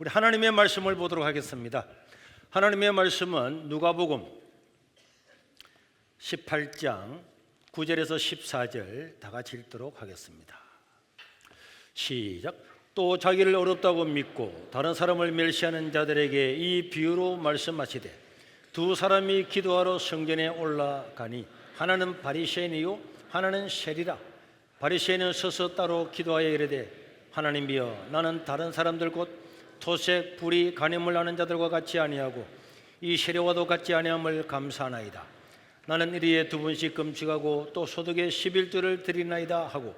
우리 하나님의 말씀을 보도록 하겠습니다. 하나님의 말씀은 누가복음 18장 9절에서 14절 다 같이 읽도록 하겠습니다. 시작. 또 자기를 어렵다고 믿고 다른 사람을 멸시하는 자들에게 이 비유로 말씀하시되, 두 사람이 기도하러 성전에 올라가니 하나는 바리새인이요 하나는 세리라. 바리새인은 서서 따로 기도하여 이르되, 하나님이여, 나는 다른 사람들 곧 토색, 불의, 간음을 하는 자들과 같이 아니하고 이 세리와도 같지 아니함을 감사하나이다. 나는 일일에 2번씩 금식하고 또 소득의 11조를 드리나이다 하고,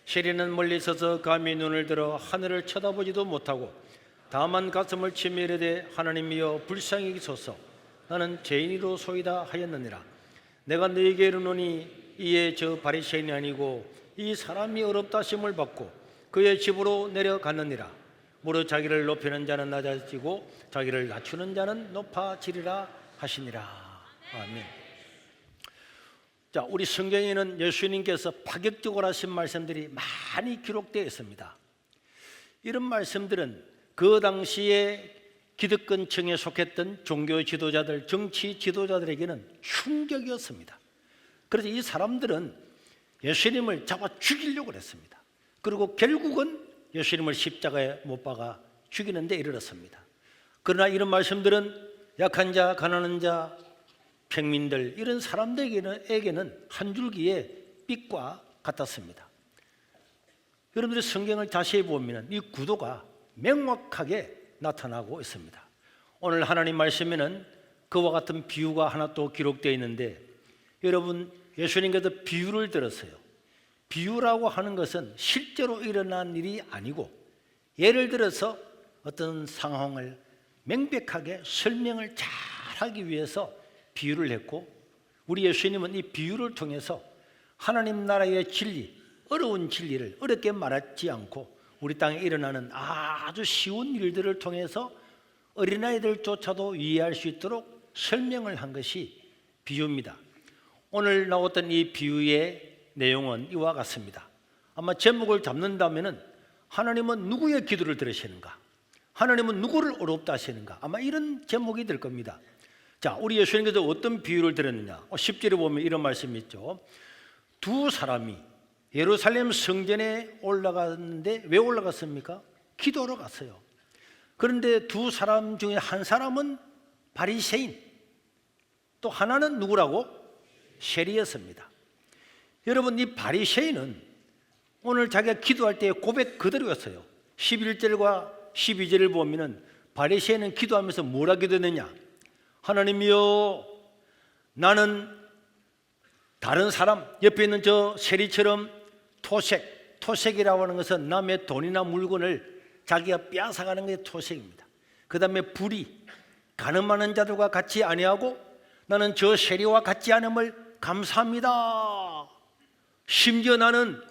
세리는 멀리 서서 감히 눈을 들어 하늘을 쳐다보지도 못하고 다만 가슴을 치며 이르되, 하나님이여, 불쌍히 여기소서. 나는 죄인이로소이다 하였느니라. 내가 너희에게 이르노니 이에 저 바리새인이 아니고 이 사람이 어렵다 하심을 받고 그의 집으로 내려갔느니라. 무릇 자기를 높이는 자는 낮아지고 자기를 낮추는 자는 높아지리라 하시니라. 아멘. 자, 우리 성경에는 예수님께서 파격적으로 하신 말씀들이 많이 기록되어 있습니다. 이런 말씀들은 그 당시에 기득권층에 속했던 종교 지도자들, 정치 지도자들에게는 충격이었습니다. 그래서 이 사람들은 예수님을 잡아 죽이려고 했습니다. 그리고 결국은 예수님을 십자가에 못 박아 죽이는 데 이르렀습니다. 그러나 이런 말씀들은 약한 자, 가난한 자, 평민들, 이런 사람들에게는 한 줄기의 빛과 같았습니다. 여러분들이 성경을 자세히 보면 이 구도가 명확하게 나타나고 있습니다. 오늘 하나님 말씀에는 그와 같은 비유가 하나 또 기록되어 있는데, 여러분, 예수님께서 비유를 들었어요. 비유라고 하는 것은 실제로 일어난 일이 아니고, 예를 들어서 어떤 상황을 명백하게 설명을 잘 하기 위해서 비유를 했고, 우리 예수님은 이 비유를 통해서 하나님 나라의 진리, 어려운 진리를 어렵게 말하지 않고 우리 땅에 일어나는 아주 쉬운 일들을 통해서 어린아이들조차도 이해할 수 있도록 설명을 한 것이 비유입니다. 오늘 나왔던 이 비유의 내용은 이와 같습니다. 아마 제목을 잡는다면 하나님은 누구의 기도를 들으시는가? 하나님은 누구를 어렵다 하시는가? 아마 이런 제목이 될 겁니다. 자, 우리 예수님께서 어떤 비유를 들었느냐? 10절에 보면 이런 말씀이 있죠. 두 사람이 예루살렘 성전에 올라갔는데 왜 올라갔습니까? 기도하러 갔어요. 그런데 두 사람 중에 한 사람은 바리새인, 또 하나는 누구라고? 세리였습니다. 여러분, 이 바리새인은 오늘 자기가 기도할 때 고백 그대로였어요. 11절과 12절을 보면 바리새인은 기도하면서 뭐라 기도했느냐? 하나님이여, 나는 다른 사람, 옆에 있는 저 세리처럼 토색이라고 하는 것은 남의 돈이나 물건을 자기가 빼앗아가는 게 토색입니다. 그 다음에 불의, 간음하는 자들과 같이 아니하고 나는 저 세리와 같지 않음을 감사합니다. 심지어 나는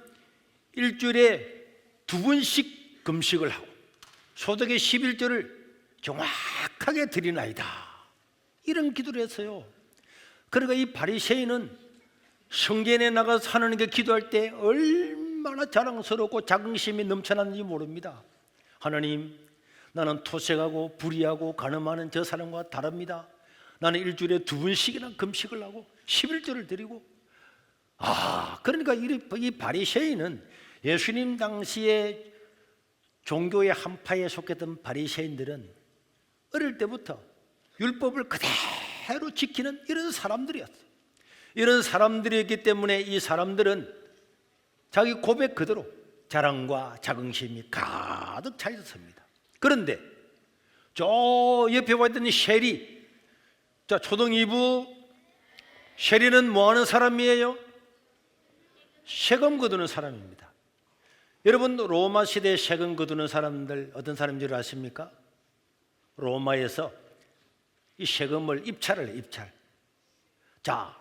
일주일에 2번씩 금식을 하고 소득의 11조를 정확하게 드리나이다. 이런 기도를 했어요. 그러니까 이 바리새인은 성전에 나가서 하나님께 기도할 때 얼마나 자랑스럽고 자긍심이 넘쳐났는지 모릅니다. 하나님, 나는 토색하고 불의하고 간음하는 저 사람과 다릅니다. 나는 일주일에 2번씩이나 금식을 하고 11조를 드리고. 그러니까 이 바리새인은 예수님 당시에 종교의 한파에 속했던 바리새인들은 어릴 때부터 율법을 그대로 지키는 이런 사람들이었어요. 이런 사람들이었기 때문에 이 사람들은 자기 고백 그대로 자랑과 자긍심이 가득 차 있었습니다. 그런데 저 옆에 와 있던 이 세리, 자, 초등 2부 세리는 뭐 하는 사람이에요? 세금 거두는 사람입니다. 여러분, 로마 시대에 세금 거두는 사람들 어떤 사람인 줄 아십니까? 로마에서 이 세금을 입찰을 해요. 입찰. 자,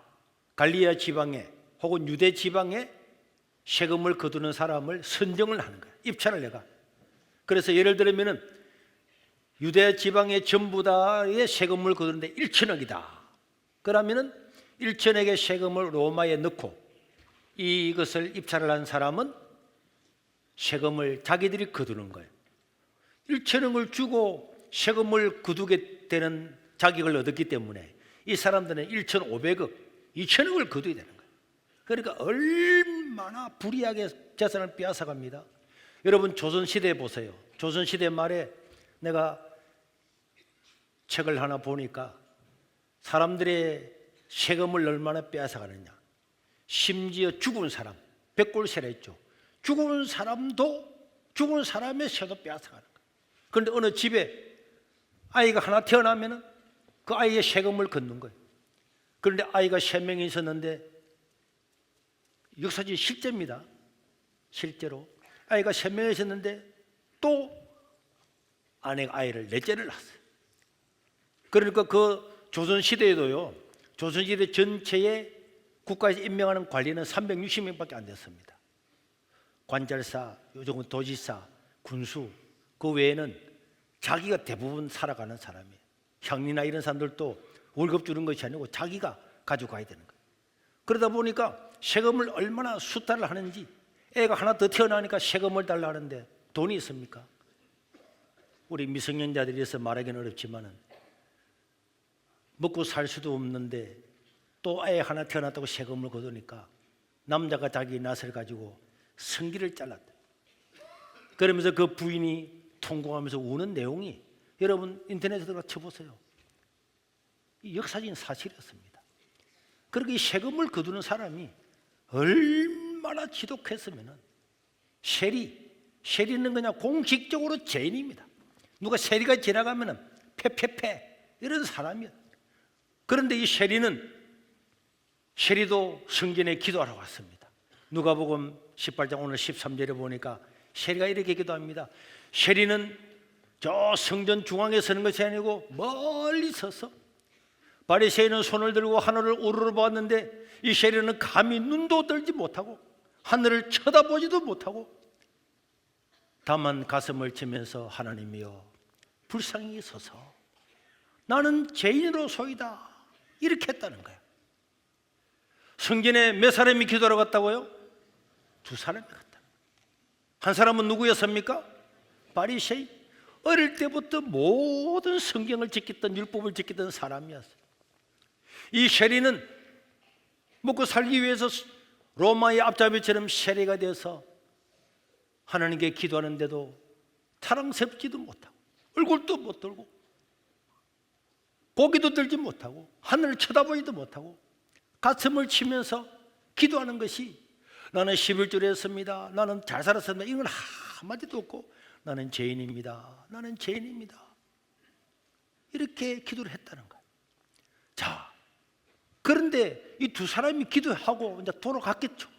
갈리아 지방에 혹은 유대 지방에 세금을 거두는 사람을 선정을 하는 거예요. 입찰을 해가. 그래서 예를 들면 유대 지방에 전부 다의 세금을 거두는데 1천억이다. 그러면은 1천억의 세금을 로마에 넣고 이것을 입찰을 한 사람은 세금을 자기들이 거두는 거예요. 1천억을 주고 세금을 거두게 되는 자격을 얻었기 때문에 이 사람들은 1,500억, 2천억을 거둬야 되는 거예요. 그러니까 얼마나 불이하게 재산을 빼앗아갑니다. 여러분 조선시대에 보세요. 조선시대 말에 내가 책을 하나 보니까 사람들의 세금을 얼마나 빼앗아가느냐. 심지어 죽은 사람, 백골세라 했죠. 죽은 사람도 죽은 사람의 세도 빼앗아가는 거예요. 그런데 어느 집에 아이가 하나 태어나면 그 아이의 세금을 걷는 거예요. 그런데 아이가 3명이 있었는데 역사적인 실제입니다. 실제로 아이가 3명이 있었는데 또 아내가 아이를 넷째를 낳았어요. 그러니까 그 조선시대에도요, 조선시대 전체에 국가에서 임명하는 관리는 360명밖에 안 됐습니다. 관절사, 요즘은 도지사, 군수, 그 외에는 자기가 대부분 살아가는 사람이에요. 형리나 이런 사람들도 월급 주는 것이 아니고 자기가 가져가야 되는 거예요. 그러다 보니까 세금을 얼마나 수탈을 하는지, 애가 하나 더 태어나니까 세금을 달라 하는데 돈이 있습니까? 우리 미성년자들이서 말하기는 어렵지만은 먹고 살 수도 없는데 또 애 하나 태어났다고 세금을 거두니까 남자가 자기 낯을 가지고 성기를 잘랐다. 그러면서 그 부인이 통곡하면서 우는 내용이 여러분 인터넷에 들어가 쳐보세요. 이 역사적인 사실이었습니다. 그렇게 세금을 거두는 사람이 얼마나 지독했으면 세리는 그냥 공식적으로 죄인입니다. 누가 세리가 지나가면 패패패 이런 사람이야. 그런데 이 세리도 성전에 기도하러 왔습니다. 누가복음 18장 오늘 13절에 보니까 세리가 이렇게 기도합니다. 세리는 저 성전 중앙에 서는 것이 아니고 멀리 서서 바리새인은 손을 들고 하늘을 우러러 보았는데 이 세리는 감히 눈도 들지 못하고 하늘을 쳐다보지도 못하고 다만 가슴을 치면서 하나님이여 불쌍히 서서 나는 죄인으로소이다 이렇게 했다는 거예요. 성전에 몇 사람이 기도하러 갔다고요? 2사람이 갔다. 한 사람은 누구였습니까? 바리새인. 어릴 때부터 모든 성경을 지켰던 율법을 지켰던 사람이었어요. 이 세리는 먹고 살기 위해서 로마의 앞잡이처럼 세리가 되어서 하나님께 기도하는데도 사랑스럽지도 못하고 얼굴도 못 들고 고기도 들지 못하고 하늘을 쳐다보지도 못하고 가슴을 치면서 기도하는 것이 나는 11조를 했습니다. 나는 잘 살았습니다. 이건 한마디도 없고 나는 죄인입니다. 나는 죄인입니다. 이렇게 기도를 했다는 거예요. 자, 그런데 이 2사람이 기도하고 이제 돌아갔겠죠.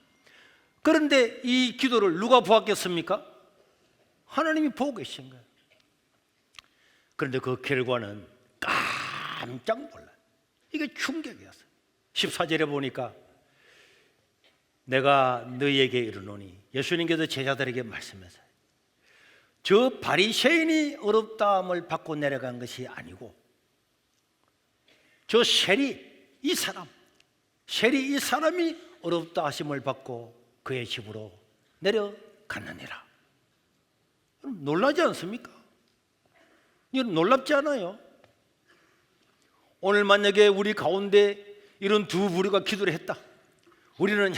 그런데 이 기도를 누가 보았겠습니까? 하나님이 보고 계신 거예요. 그런데 그 결과는 깜짝 놀라요. 이게 충격이었어요. 14절에 보니까 내가 너희에게 이르노니 예수님께서 제자들에게 말씀하세요. 저 바리새인이 어렵다함을 받고 내려간 것이 아니고 저 세리 이 사람이 어렵다 하심을 받고 그의 집으로 내려갔느니라. 놀라지 않습니까? 이건 놀랍지 않아요? 오늘 만약에 우리 가운데 이런 두 부류가 기도를 했다. 우리는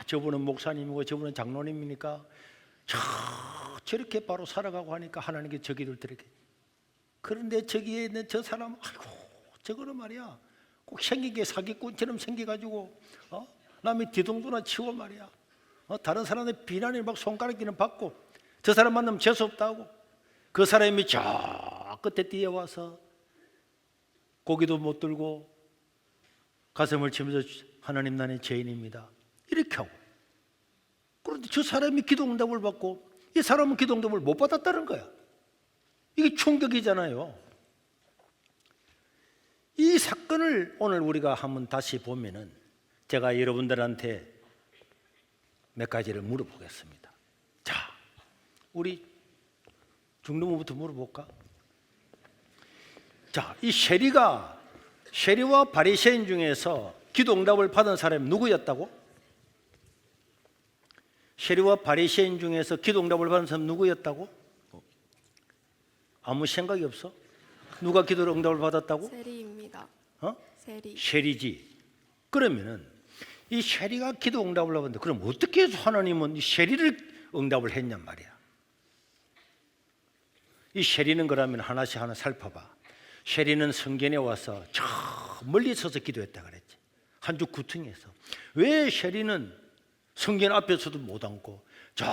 저분은 목사님이고 저분은 장로님이니까 저렇게 바로 살아가고 하니까 하나님께 저 기도를 드리게. 그런데 저기에 있는 저 사람, 아이고 저거는 말이야 꼭 생긴 게 사기꾼처럼 생겨가지고 남의 뒤통수나 치고 말이야 다른 사람의 비난을 막 손가락질을 받고 저 사람 만나면 재수없다 하고 그 사람이 저 끝에 뛰어와서 고기도 못 들고 가슴을 치면서 하나님 나는 죄인입니다 이렇게 하고, 그런데 저 사람이 기도응답을 받고 이 사람은 기도응답을 못 받았다는 거야. 이게 충격이잖아요. 이 사건을 오늘 우리가 한번 다시 보면은 제가 여러분들한테 몇 가지를 물어보겠습니다. 자, 우리 중등부부터 물어볼까? 자, 이 세리와 바리새인 중에서 기도응답을 받은 사람이 누구였다고? 세리와 바리새인 중에서 기도응답을 받은 사람은 누구였다고? 아무 생각이 없어? 누가 기도를 응답을 받았다고? 세리입니다. 어? 세리. 쉐리지. 그러면은 이 쉐리가 기도 응답을 받았는데 그럼 어떻게 해서 하나님은 이 쉐리를 응답을 했냔 말이야. 이 쉐리는 그러면 하나씩 하나 살펴봐. 쉐리는 성전에 와서 저 멀리 서서 기도했다 그랬지. 한 주 구퉁에서. 왜 쉐리는 성전 앞에서도 못 앉고 저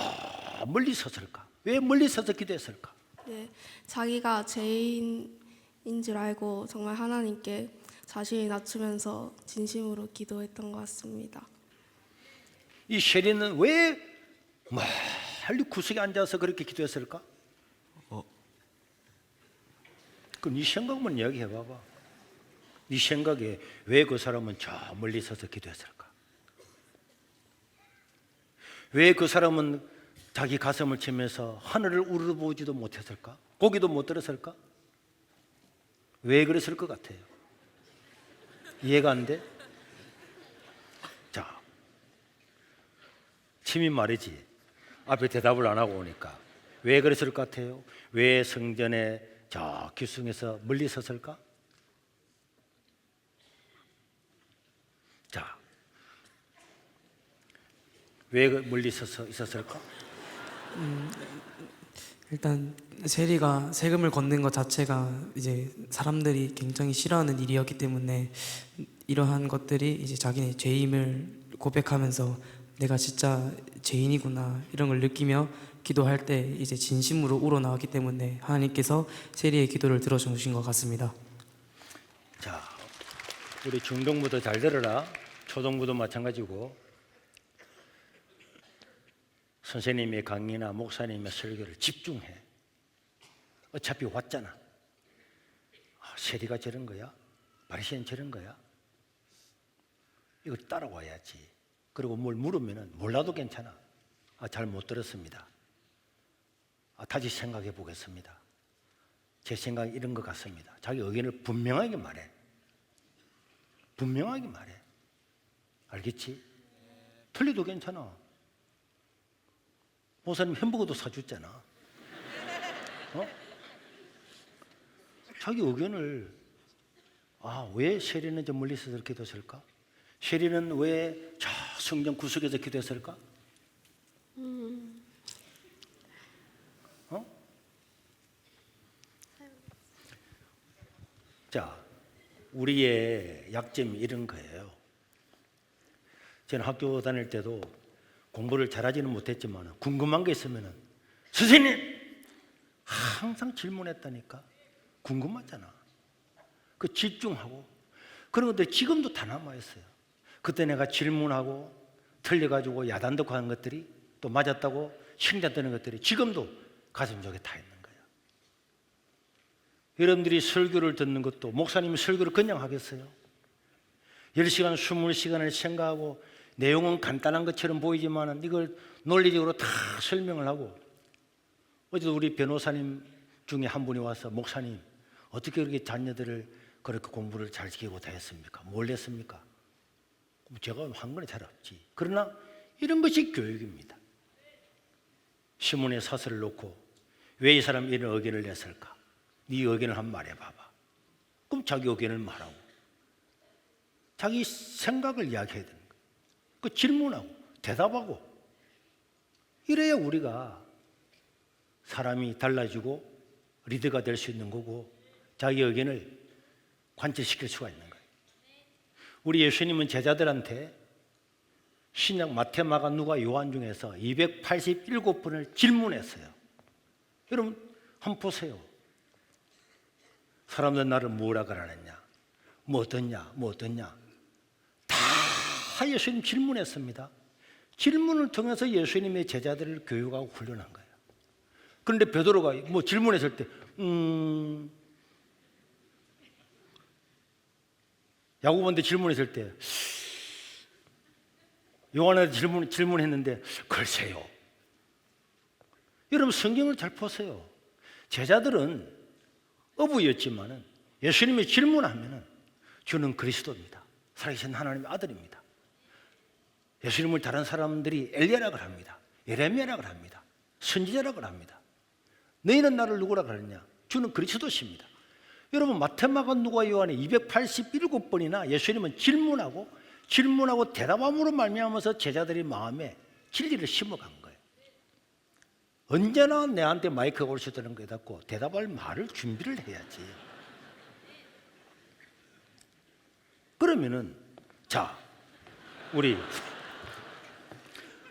멀리 섰을까? 왜 멀리 서서 기도했을까? 네, 자기가 죄인인 줄 알고 정말 하나님께 자신이 낮추면서 진심으로 기도했던 것 같습니다. 이 쉐리는 왜 멀리 구석에 앉아서 그렇게 기도했을까? 그럼 네 생각만 이야기해봐봐. 네 생각에 왜 그 사람은 저 멀리 서서 기도했을까? 왜 그 사람은 자기 가슴을 치면서 하늘을 우러보지도 못했을까? 고기도 못 들었을까? 왜 그랬을 것 같아요? 이해가 안 돼? 자, 침이 말이지. 앞에 대답을 안 하고 오니까 왜 그랬을 것 같아요? 왜 성전에 저 기둥에서 멀리 섰을까? 자, 왜 멀리 서서 있었을까? 일단 세리가 세금을 걷는 것 자체가 이제 사람들이 굉장히 싫어하는 일이었기 때문에 이러한 것들이 이제 자기의 죄임을 고백하면서 내가 진짜 죄인이구나 이런 걸 느끼며 기도할 때 이제 진심으로 우러나왔기 때문에 하나님께서 세리의 기도를 들어주신 것 같습니다. 자, 우리 중동부도 잘 들어라. 초동부도 마찬가지고. 선생님의 강의나 목사님의 설교를 집중해. 어차피 왔잖아. 세리가 저런 거야? 바리새인 저런 거야? 이걸 따라와야지. 그리고 뭘 물으면은 몰라도 괜찮아. 잘 못 들었습니다. 다시 생각해 보겠습니다. 제 생각이 이런 것 같습니다. 자기 의견을 분명하게 말해. 분명하게 말해. 알겠지? 틀려도 괜찮아. 목사님 햄버거도 사줬잖아. 자기 의견을 왜 쉐리는 저 멀리서 기도했을까? 쉐리는 왜 저 성전 구석에서 기도했을까? 자, 우리의 약점이 이런 거예요. 저는 학교 다닐 때도 공부를 잘하지는 못했지만 궁금한 게 있으면 선생님! 항상 질문했다니까. 궁금하잖아. 그 집중하고 그런 것들이 지금도 다 남아있어요. 그때 내가 질문하고 틀려가지고 야단듣고 하는 것들이 또 맞았다고 칭찬되는 것들이 지금도 가슴속에 다 있는 거예요. 여러분들이 설교를 듣는 것도 목사님이 설교를 그냥 하겠어요? 10시간, 20시간을 생각하고 내용은 간단한 것처럼 보이지만 이걸 논리적으로 다 설명을 하고 어제도 우리 변호사님 중에 한 분이 와서 목사님 어떻게 그렇게 자녀들을 그렇게 공부를 잘 시키고 다녔습니까? 뭘 했습니까? 제가 한 건 잘 없지. 그러나 이런 것이 교육입니다. 신문에 사설을 놓고 왜 이 사람이 이런 의견을 냈을까? 네 의견을 한번 말해봐봐. 그럼 자기 의견을 말하고 자기 생각을 이야기해야 되는 거예요. 그 질문하고 대답하고 이래야 우리가 사람이 달라지고 리더가 될 수 있는 거고 자기 의견을 관철시킬 수가 있는 거예요. 우리 예수님은 제자들한테 신약 마태, 마가, 누가, 요한 중에서 287번을 질문했어요. 여러분 한번 보세요. 사람들 나를 뭐라 그러느냐, 뭐 어떠냐, 뭐 어떠냐. 다 예수님 질문했습니다. 질문을 통해서 예수님의 제자들을 교육하고 훈련한 거예요. 그런데 베드로가 뭐 질문했을 때 야고보한테 질문했을 때 요한한테 질문했는데 글쎄요. 여러분 성경을 잘 보세요. 제자들은 어부였지만은 예수님이 질문하면은 주는 그리스도입니다. 살아계신 하나님의 아들입니다. 예수님을 다른 사람들이 엘리야라고 합니다. 예레미야라고 합니다. 선지자라고 합니다. 너희는 나를 누구라 그러느냐? 주는 그리스도십니다. 여러분 마태마가 누가 요한에 287번이나 예수님은 질문하고 대답함으로 말미암아서 제자들의 마음에 진리를 심어간 거예요. 언제나 내한테 마이크가 올 수 있다는 거에 닫고 대답할 말을 준비를 해야지. 그러면은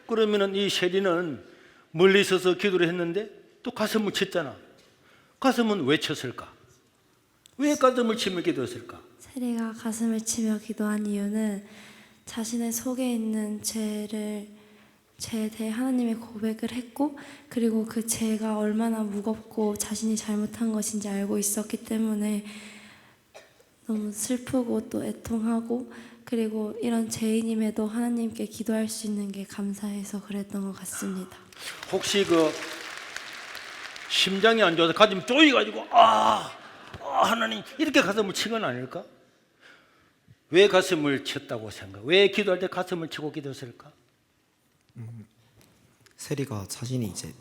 그러면은 이 세리는 멀리 있어서 기도를 했는데 또 가슴을 쳤잖아. 가슴은 왜 쳤을까? 왜 가슴을 치며 기도했을까? 세리가 가슴을 치며 기도한 이유는 자신의 속에 있는 죄에 대해 하나님의 고백을 했고, 그리고 그 죄가 얼마나 무겁고 자신이 잘못한 것인지 알고 있었기 때문에 너무 슬프고 또 애통하고, 그리고 이런 죄인임에도 하나님께 기도할 수 있는 게 감사해서 그랬던 것 같습니다. 혹시 심장이 안 좋아서 가슴 쪼이가지고 하나님 이렇게 가슴을 친 건 아닐까? 왜 가슴을 쳤다고 생각? 왜 기도할 때 가슴을 치고 기도했을까? 세리가 자신이 이제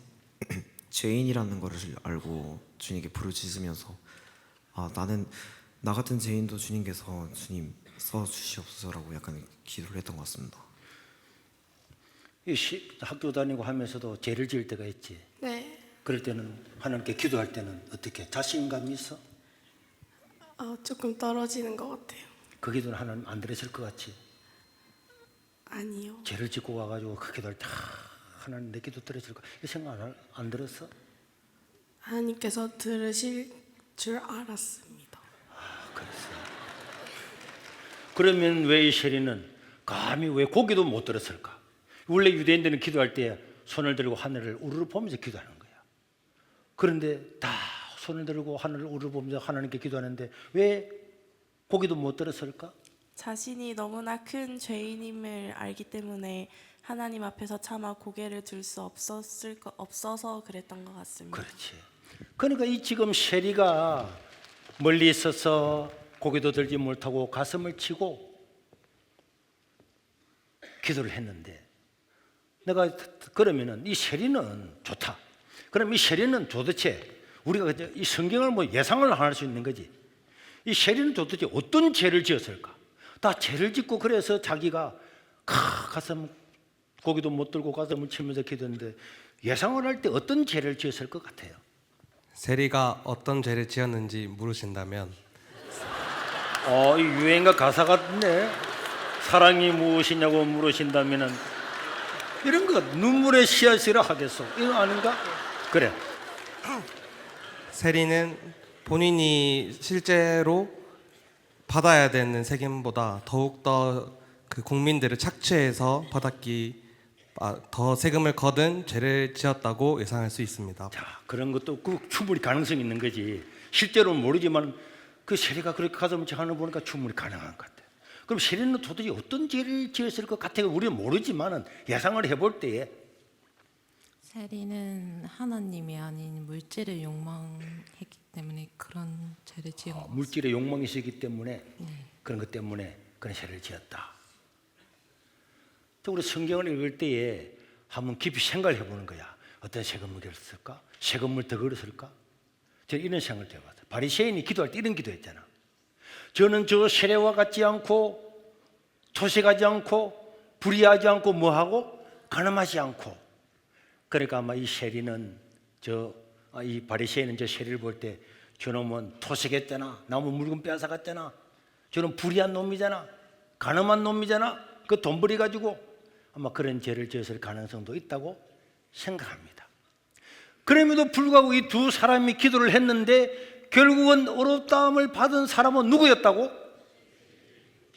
죄인이라는 것을 알고 주님께 부르짖으면서 나는 나 같은 죄인도 주님께서 주님 써주시옵소서라고 약간 기도를 했던 것 같습니다. 학교 다니고 하면서도 죄를 지을 때가 있지. 네. 그럴 때는 하나님께 기도할 때는 어떻게 자신감이 있어? 조금 떨어지는 것 같아요. 그 기도는 하나님 안 들으실 것 같지? 아니요. 죄를 짓고 와가지고 그 기도할 때 하나님 내 기도 들으실 거 이 생각 안 들었어? 하나님께서 들으실 줄 알았습니다. 그랬어. 그러면 왜 이 세리는 감히 왜 고기도 못 들었을까? 원래 유대인들은 기도할 때 손을 들고 하늘을 우르르 보면서 기도하는 거야. 그런데 다 손을 들고 하늘을 우르르 보면서 하나님께 기도하는데 왜 고기도 못 들었을까? 자신이 너무나 큰 죄인임을 알기 때문에 하나님 앞에서 차마 고개를 들 수 없어서 그랬던 것 같습니다. 그렇지. 그러니까 이 지금 세리가 멀리 있어서 고개도 들지 못하고 가슴을 치고 기도를 했는데, 내가 그러면은 이 세리는 좋다. 그럼 이 세리는 도대체 우리가 이 성경을 예상을 할 수 있는 거지. 이 세리는 도대체 어떤 죄를 지었을까? 다 죄를 짓고 그래서 자기가 가슴 고기도 못 들고 가슴을 치면서 기도했는데 예상을 할 때 어떤 죄를 지었을 것 같아요? 세리가 어떤 죄를 지었는지 물으신다면 이 유행가 가사 같네. 사랑이 무엇이냐고 물으신다면은 이런 거 눈물의 씨앗이라 하겠소. 이거 아닌가? 그래. 세리는 본인이 실제로 받아야 되는 책임보다 더욱더 그 국민들을 착취해서 더 세금을 거둔 죄를 지었다고 예상할 수 있습니다. 자, 그런 것도 충분히 가능성이 있는 거지. 실제로는 모르지만 그 세리가 그렇게 가슴을 하는 거 보니까 충분히 가능한 것 같아. 그럼 세리는 도대체 어떤 죄를 지었을 것 같아요? 우리는 모르지만은 예상을 해볼 때에 세리는 하나님이 아닌 물질을 욕망했기 때문에 그런 죄를 지은 것 같습니다. 물질의 욕망이 있었기 때문에 그런 것 때문에 그런 죄를 지었다. 우리 성경을 읽을 때에 한번 깊이 생각을 해보는 거야. 어떤 세금을 걸었을까? 세금을 더 걸었을까? 저는 이런 생각을 해봤어요. 바리새인이 기도할 때 이런 기도했잖아. 저는 저 세례와 같지 않고 토색하지 않고 불의하지 않고 뭐하고 간음하지 않고. 그러니까 아마 이 세리는 이 바리새인은 저 세리를 볼 때 저놈은 토색했잖아. 나무 물건 빼앗아갔잖아. 저는 불의한 놈이잖아. 간음한 놈이잖아. 그 돈벌이 가지고 아마 그런 죄를 지었을 가능성도 있다고 생각합니다. 그럼에도 불구하고 이 두 사람이 기도를 했는데 결국은 어렵다함을 받은 사람은 누구였다고?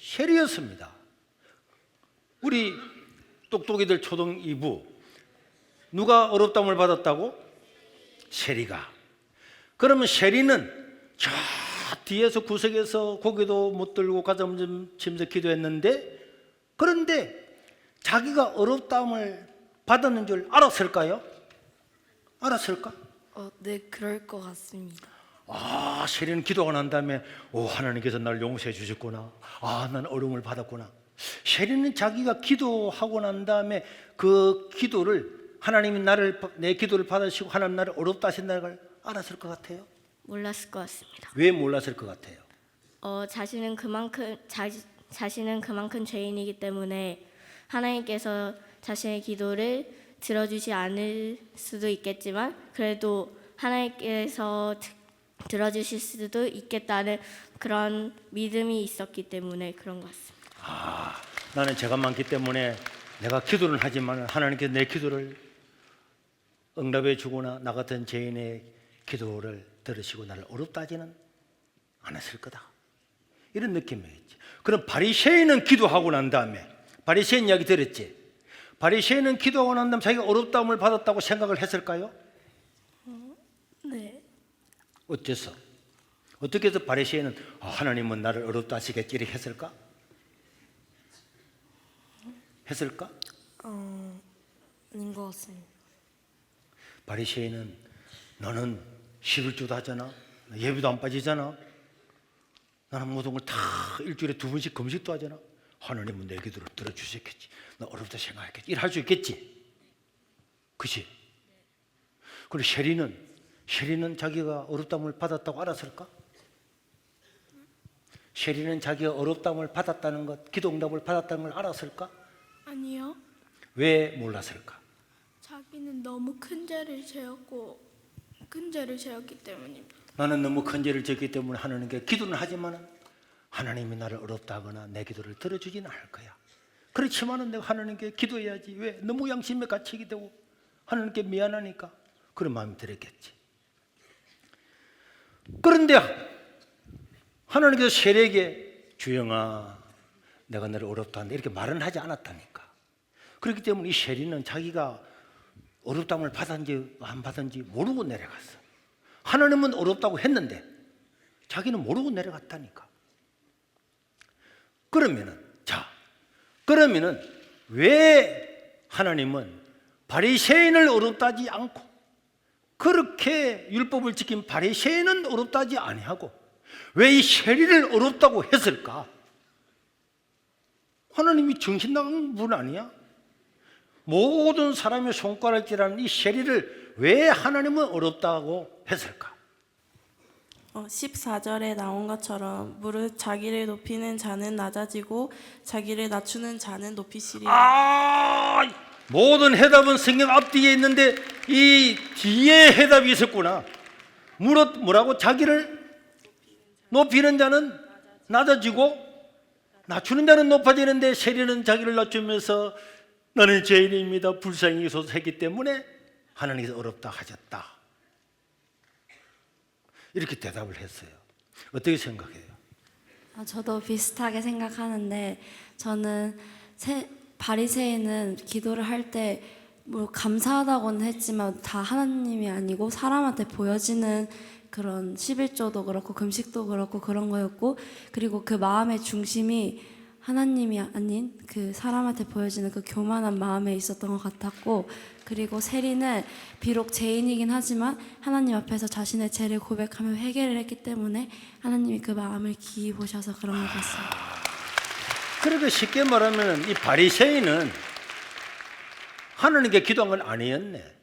세리였습니다. 우리 똑똑이들 초등 2부 누가 어렵다함을 받았다고? 세리가. 그러면 세리는 저 뒤에서 구석에서 고개도 못 들고 가슴 치면서 기도했는데, 그런데 자기가 어렵다함을 받았는 줄 알았을까요? 알았을까? 네, 그럴 것 같습니다. 세리는 기도가 난 다음에 하나님께서 나를 용서해 주셨구나. 난 어려움을 받았구나. 세리는 자기가 기도하고 난 다음에 그 기도를 하나님이 내 기도를 받으시고 하나님 나를 어렵다 하신다는 걸 알았을 것 같아요. 몰랐을 것 같습니다. 왜 몰랐을 것 같아요? 자신은 그만큼 죄인이기 때문에 하나님께서 자신의 기도를 들어주지 않을 수도 있겠지만 그래도 하나님께서 들어주실 수도 있겠다는 그런 믿음이 있었기 때문에 그런 것 같습니다. 나는 죄가 많기 때문에 내가 기도는 하지만 하나님께서 내 기도를 응답해 주거나 나 같은 죄인의 기도를 들으시고 나를 어렵다 하지는 않았을 거다, 이런 느낌이겠지. 그럼 바리새인은 기도하고 난 다음에, 바리새인 이야기 들었지? 바리새인은 기도하고 난 다음에 자기가 어렵다움을 받았다고 생각을 했을까요? 네. 어째서? 어떻게 해서 바리새인은 하나님은 나를 어렵다 하시겠지 이렇게 했을까? 했을까? 아닌 것 같습니다. 바리새인은 너는 11조도 하잖아, 예배도 안 빠지잖아, 나는 모든 걸 다 일주일에 2번씩 금식도 하잖아, 하나님은 내 기도를 들어주셨겠지, 너 어렵다 생각했겠지, 이래 할 수 있겠지, 그치? 그리고 셰리는 자기가 어렵다움을 받았다고 알았을까? 셰리는 자기가 어렵다움을 받았다는 것, 기도 응답을 받았다는 걸 알았을까? 아니요. 왜 몰랐을까? 자기는 너무 큰 죄를 지었기 때문입니다. 나는 너무 큰 죄를 지었기 때문에 하나님께 기도는 하지만 하나님이 나를 어렵다 하거나 내 기도를 들어주지는 않을 거야. 그렇지만은 내가 하나님께 기도해야지. 왜? 너무 양심에 갇히게 되고 하나님께 미안하니까 그런 마음이 들었겠지. 그런데 하나님께서 셀에게 주영아 내가 너를 어렵다 한다 이렇게 말은 하지 않았다니까. 그렇기 때문에 이 셀이는 자기가 어렵다움을 받았는지 안 받았는지 모르고 내려갔어. 하나님은 어렵다고 했는데 자기는 모르고 내려갔다니까. 그러면은 왜 하나님은 바리새인을 어렵다 하지 않고 그렇게 율법을 지킨 바리새인은 어렵다 하지 아니하고 왜 이 셀이를 어렵다고 했을까? 하나님이 정신 나간 분 아니야? 모든 사람의 손가락질하는 이 셀이를 왜 하나님은 어렵다고 했을까? 14절에 나온 것처럼 무릇 자기를 높이는 자는 낮아지고 자기를 낮추는 자는 높이시리라. 모든 해답은 성경 앞뒤에 있는데 이 뒤에 해답이 있었구나. 무릇 뭐라고? 자기를 높이는 자는 낮아지고 낮추는 자는 높아지는데 세리는 자기를 낮추면서 나는 죄인입니다, 불쌍히 여기소서 했기 때문에 하나님께서 어렵다 하셨다, 이렇게 대답을 했어요. 어떻게 생각해요? 저도 비슷하게 생각하는데 저는 바리새인은 기도를 할 때 뭐 감사하다고는 했지만 다 하나님이 아니고 사람한테 보여지는 그런 11조도 그렇고 금식도 그렇고 그런 거였고, 그리고 그 마음의 중심이 하나님이 아닌 그 사람한테 보여지는 그 교만한 마음에 있었던 것 같았고, 그리고 세리는 비록 죄인이긴 하지만 하나님 앞에서 자신의 죄를 고백하며 회개를 했기 때문에 하나님이 그 마음을 기이 보셔서 그런 것 같습니다. 그러니까 쉽게 말하면 이 바리새인은 하나님께 기도한 건 아니었네.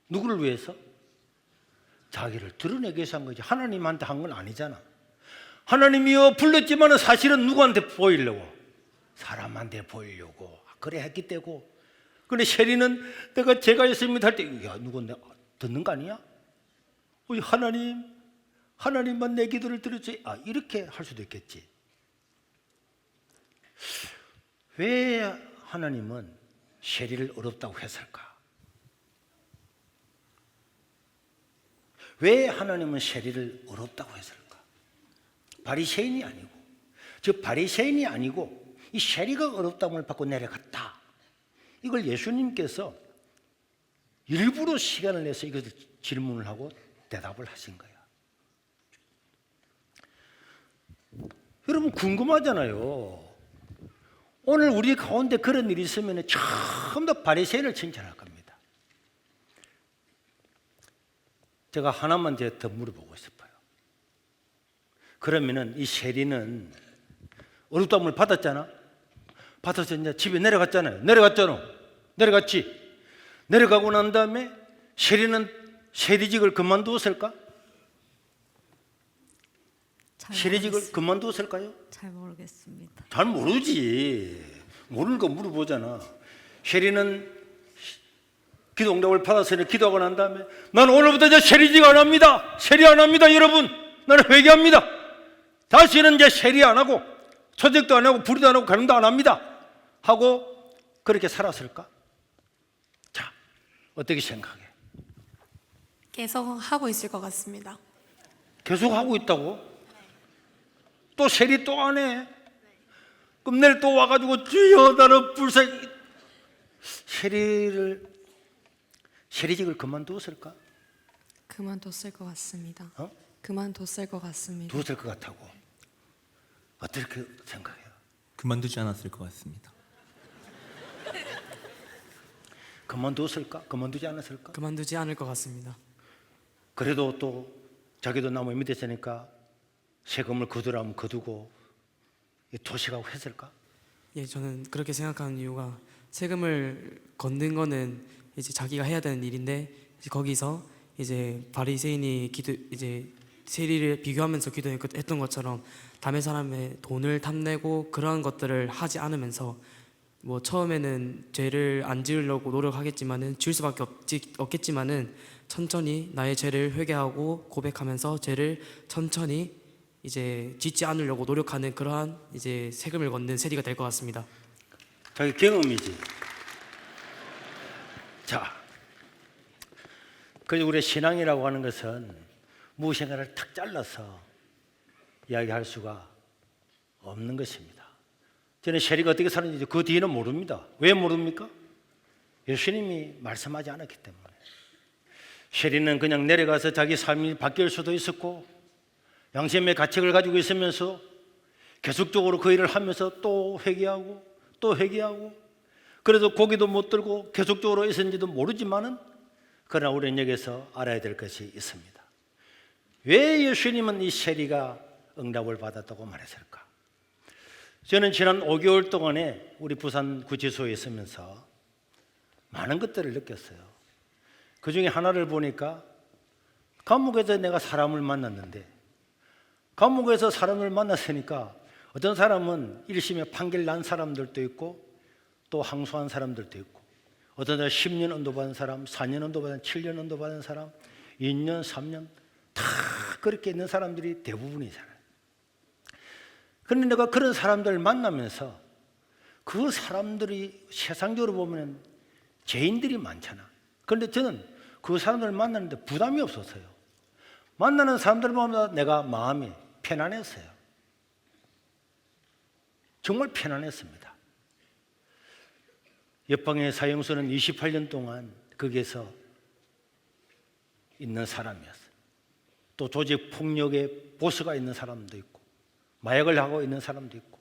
누구를 위해서? 자기를 드러내기 위해서 한 거지. 하나님한테 한 건 아니잖아. 하나님이여 불렀지만 사실은 누구한테 보이려고? 사람한테 보이려고 그래 했기 때문에. 근데 셰리는 내가 죄가 있습니다 할 때 야 누구 내가 듣는 거 아니야? 하나님만 내 기도를 들어주지. 이렇게 할 수도 있겠지. 왜 하나님은 셰리를 어렵다고 했을까? 왜 하나님은 셰리를 어렵다고 했을까? 바리새인이 아니고, 즉 바리새인이 아니고 이 셰리가 어렵다움을 받고 내려갔다. 이걸 예수님께서 일부러 시간을 내서 이것을 질문을 하고 대답을 하신 거야. 여러분 궁금하잖아요. 오늘 우리 가운데 그런 일이 있으면 처음 더 바리새인을 칭찬할 겁니다. 제가 하나만 더 물어보고 싶어요. 그러면은 이 셰리는 어렵다움을 받았잖아. 받아서 이제 집에 내려갔잖아요. 내려갔지. 내려가고 난 다음에 셰리는 세리직을 그만두었을까? 세리직을 그만두었을까요? 잘 모르겠습니다. 잘 모르지. 모르는 거 물어보잖아. 셰리는 기도 응답을 받았으니 기도하고 난 다음에 나는 오늘부터 이제 세리직 안 합니다. 세리 안 합니다, 여러분. 나는 회개합니다. 다시는 이제 세리 안 하고 초직도 안 하고 불의도 안 하고 가능도 안 합니다 하고 그렇게 살았을까? 자, 어떻게 생각해? 계속 하고 있을 것 같습니다. 계속 하고 있다고? 또 세리 또 안 해? 그럼 내일 또 와가지고 주여 나는 불쌍히 세리직을 그만두었을까? 그만뒀을 것 같습니다. 어? 그만뒀을 것 같습니다. 두었을 것 같다고. 어떻게 생각해요? 그만두지 않았을 것 같습니다. 그만두었을까? 그만두지 않았을까? 그만두지 않을 것 같습니다. 그래도 또 자기도 나무 밑에서니까 세금을 거두라면 거두고 도시가고 했을까? 예, 저는 그렇게 생각하는 이유가 세금을 걷는 거는 이제 자기가 해야 되는 일인데 이제 거기서 이제 바리새인이 이제 세리를 비교하면서 기도했던 것처럼 남의 사람의 돈을 탐내고 그러한 것들을 하지 않으면서 뭐 처음에는 죄를 안 지으려고 노력하겠지만은 지을 수밖에 없겠지만은 천천히 나의 죄를 회개하고 고백하면서 죄를 천천히 이제 짓지 않으려고 노력하는 그러한 이제 세금을 걷는 세리가 될 것 같습니다. 자기 경험이지. 자, 그래서 우리 신앙이라고 하는 것은 무엇인가를 탁 잘라서 이야기할 수가 없는 것입니다. 저는 세리가 어떻게 사는지 그 뒤에는 모릅니다. 왜 모릅니까? 예수님이 말씀하지 않았기 때문에. 세리는 그냥 내려가서 자기 삶이 바뀔 수도 있었고 양심의 가책을 가지고 있으면서 계속적으로 그 일을 하면서 또 회개하고 또 회개하고 그래도 고기도 못 들고 계속적으로 있었는지도 모르지만은 그러나 우리는 여기서 알아야 될 것이 있습니다. 왜 예수님은 이 세리가 응답을 받았다고 말했을까? 저는 지난 5개월 동안에 우리 부산 구치소에 있으면서 많은 것들을 느꼈어요. 그 중에 하나를 보니까 감옥에서 내가 사람을 만났는데 감옥에서 사람을 만났으니까 어떤 사람은 1심에 판결 난 사람들도 있고 또 항소한 사람들도 있고 어떤 사람 10년 언도받은 사람, 4년 언도받은 7년 언도받은 사람, 2년, 3년 다 그렇게 있는 사람들이 대부분이잖아요. 그런데 내가 그런 사람들을 만나면서 그 사람들이 세상적으로 보면 죄인들이 많잖아. 그런데 저는 그 사람들을 만나는데 부담이 없었어요. 만나는 사람들마다 내가 마음이 편안했어요. 정말 편안했습니다. 옆방의 사형수는 28년 동안 거기에서 있는 사람이었어요. 또 조직 폭력의 보스가 있는 사람도 있고 마약을 하고 있는 사람도 있고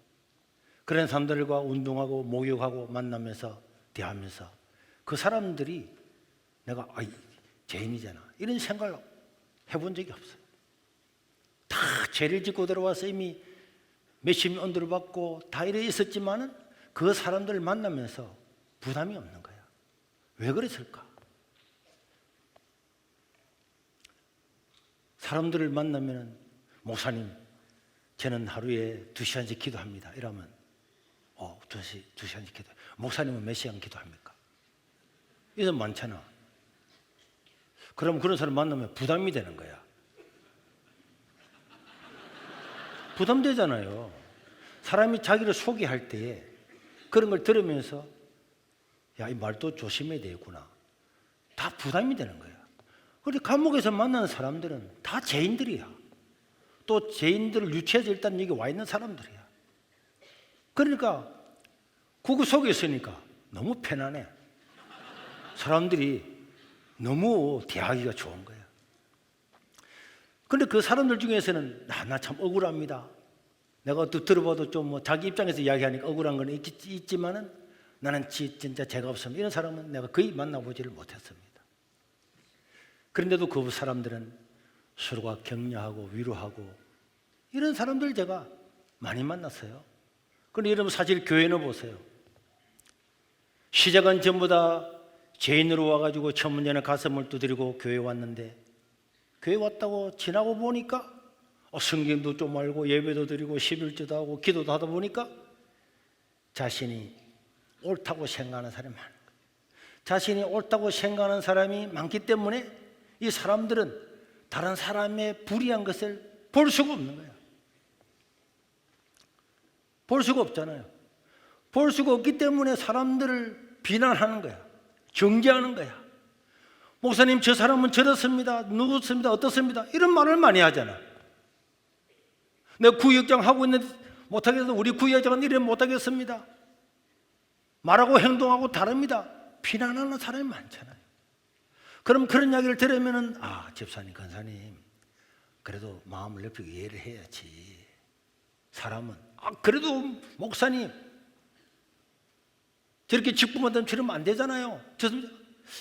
그런 사람들과 운동하고 목욕하고 만나면서 대하면서 그 사람들이 내가 죄인이잖아 이런 생각을 해본 적이 없어요. 다 죄를 짓고 들어와서 이미 몇십 언도를 받고 다 이래 있었지만은 그 사람들을 만나면서 부담이 없는 거야. 왜 그랬을까? 사람들을 만나면 목사님 저는 하루에 2시간씩 기도합니다. 이러면 2시간씩 기도. 목사님은 몇 시간 기도합니까? 이게 많잖아. 그럼 그런 사람 만나면 부담이 되는 거야. 부담되잖아요. 사람이 자기를 소개할 때에 그런 걸 들으면서 야, 이 말도 조심해야 되겠구나. 다 부담이 되는 거야. 그런데 감옥에서 만나는 사람들은 다 죄인들이야. 또 죄인들을 유치해서 일단 여기 와 있는 사람들이야. 그러니까 그거 속에 있으니까 너무 편안해. 사람들이 너무 대하기가 좋은 거야. 그런데 그 사람들 중에서는 나 참 억울합니다. 내가 또 들어봐도 좀 뭐 자기 입장에서 이야기하니까 억울한 건 있지만은 나는 진짜 죄가 없습니다. 이런 사람은 내가 거의 만나보지를 못했습니다. 그런데도 그 사람들은 서로가 격려하고 위로하고 이런 사람들 제가 많이 만났어요. 그런데 여러분 사실 교회는 보세요. 시작은 전부 다 죄인으로 와가지고 천문전에 가슴을 두드리고 교회 왔는데 교회 왔다고 지나고 보니까 성경도 좀 알고 예배도 드리고 11조도 하고 기도도 하다 보니까 자신이 옳다고 생각하는 사람이 많은 거예요. 자신이 옳다고 생각하는 사람이 많기 때문에 이 사람들은 다른 사람의 불의한 것을 볼 수가 없는 거예요. 볼 수가 없잖아요. 볼 수가 없기 때문에 사람들을 비난하는 거야. 정죄하는 거야. 목사님, 저 사람은 저렇습니다. 누구습니다. 어떻습니다. 이런 말을 많이 하잖아. 내가 구역장 하고 있는데 못하겠어. 우리 구역장은 이래 못하겠습니다. 말하고 행동하고 다릅니다. 비난하는 사람이 많잖아요. 그럼 그런 이야기를 들으면은 집사님, 권사님, 그래도 마음을 넓히고 이해를 해야지. 사람은 그래도 목사님 저렇게 직분받으면 저러면 안 되잖아요. 좋습니다.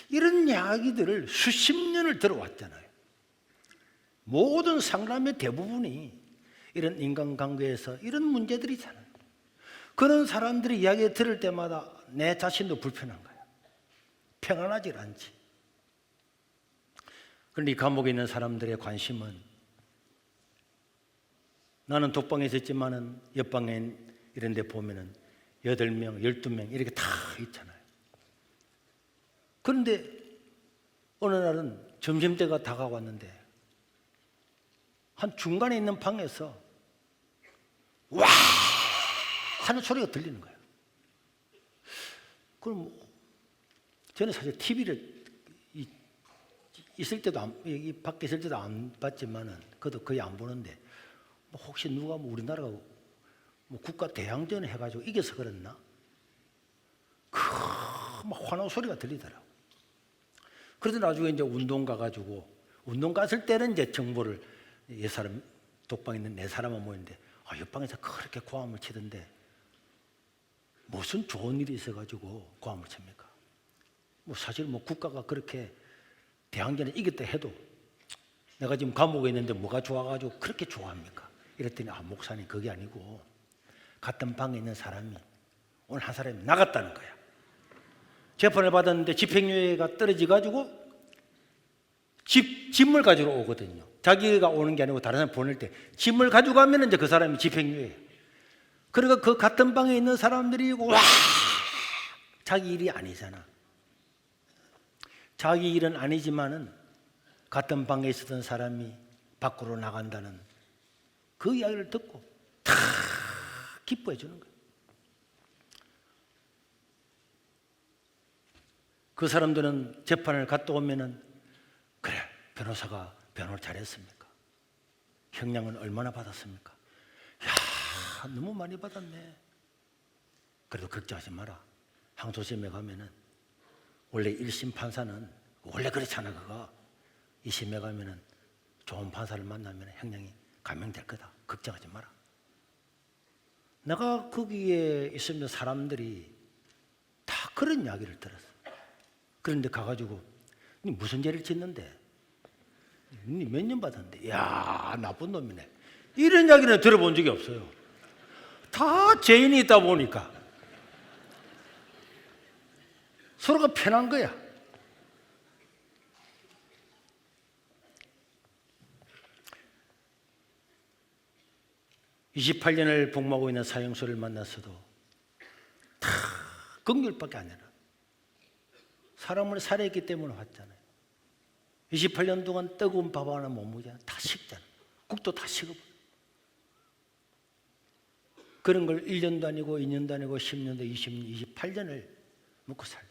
이런 이야기들을 수십 년을 들어왔잖아요. 모든 상담의 대부분이 이런 인간관계에서 이런 문제들이잖아요. 그런 사람들의 이야기 들을 때마다 내 자신도 불편한 거예요. 평안하지 않지. 그런데 이 감옥에 있는 사람들의 관심은, 나는 독방에 있었지만은 옆방에 이런 데 보면은 8명, 12명 이렇게 다 있잖아요. 그런데 어느 날은 점심때가 다가왔는데 한 중간에 있는 방에서 와 하는 소리가 들리는 거예요. 그럼 저는 사실 TV를 있을 때도 이 밖에 있을 때도 안 봤지만은 그것도 거의 안 보는데 혹시 누가 우리나라가 국가 대항전 해가지고 이겨서 그랬나? 막 환호 소리가 들리더라고. 그래서 나중에 이제 운동 가가지고 운동 갔을 때는 이제 정보를 사람 독방에 있는 4사람만 모였는데 옆방에서 그렇게 고함을 치던데 무슨 좋은 일이 있어가지고 고함을 칩니까? 사실 국가가 그렇게 대항전에 이겼다 해도 내가 지금 감옥에 있는데 뭐가 좋아가지고 그렇게 좋아합니까? 이랬더니 목사님 그게 아니고 같은 방에 있는 사람이 오늘 한 사람이 나갔다는 거야. 재판을 받았는데 집행유예가 떨어져가지고 짐을 가지러 오거든요. 자기가 오는 게 아니고 다른 사람 보낼 때 짐을 가지고 가면 이제 그 사람이 집행유예. 그러니까 그 같은 방에 있는 사람들이 와 자기 일이 아니잖아. 자기 일은 아니지만은 같은 방에 있었던 사람이 밖으로 나간다는 그 이야기를 듣고 다 기뻐해 주는 거예요. 그 사람들은 재판을 갔다 오면은 그래 변호사가 변호를 잘했습니까? 형량은 얼마나 받았습니까? 야 너무 많이 받았네. 그래도 걱정하지 마라. 항소심에 가면은 원래 1심 판사는 원래 그렇잖아. 그거 2심에 가면은 좋은 판사를 만나면 형량이 감형될 거다. 걱정하지 마라. 내가 거기에 있으면 사람들이 다 그런 이야기를 들었어. 그런데 가가지고 니 무슨 죄를 짓는데? 니 몇 년 받았는데? 야 나쁜 놈이네. 이런 이야기는 들어본 적이 없어요. 다 죄인이 있다 보니까 서로가 편한 거야. (28년을) 복무하고 있는 사형수를 만났어도 다 긍휼밖에 안 해라. 사람을 살해했기 때문에 왔잖아요. 28년 동안 뜨거운 밥 하나 못 먹잖아. 다 식잖아. 국도 다 식어버려. 그런 걸 1년도 아니고 2년도 아니고 10년도 20년 28년을 먹고 살자.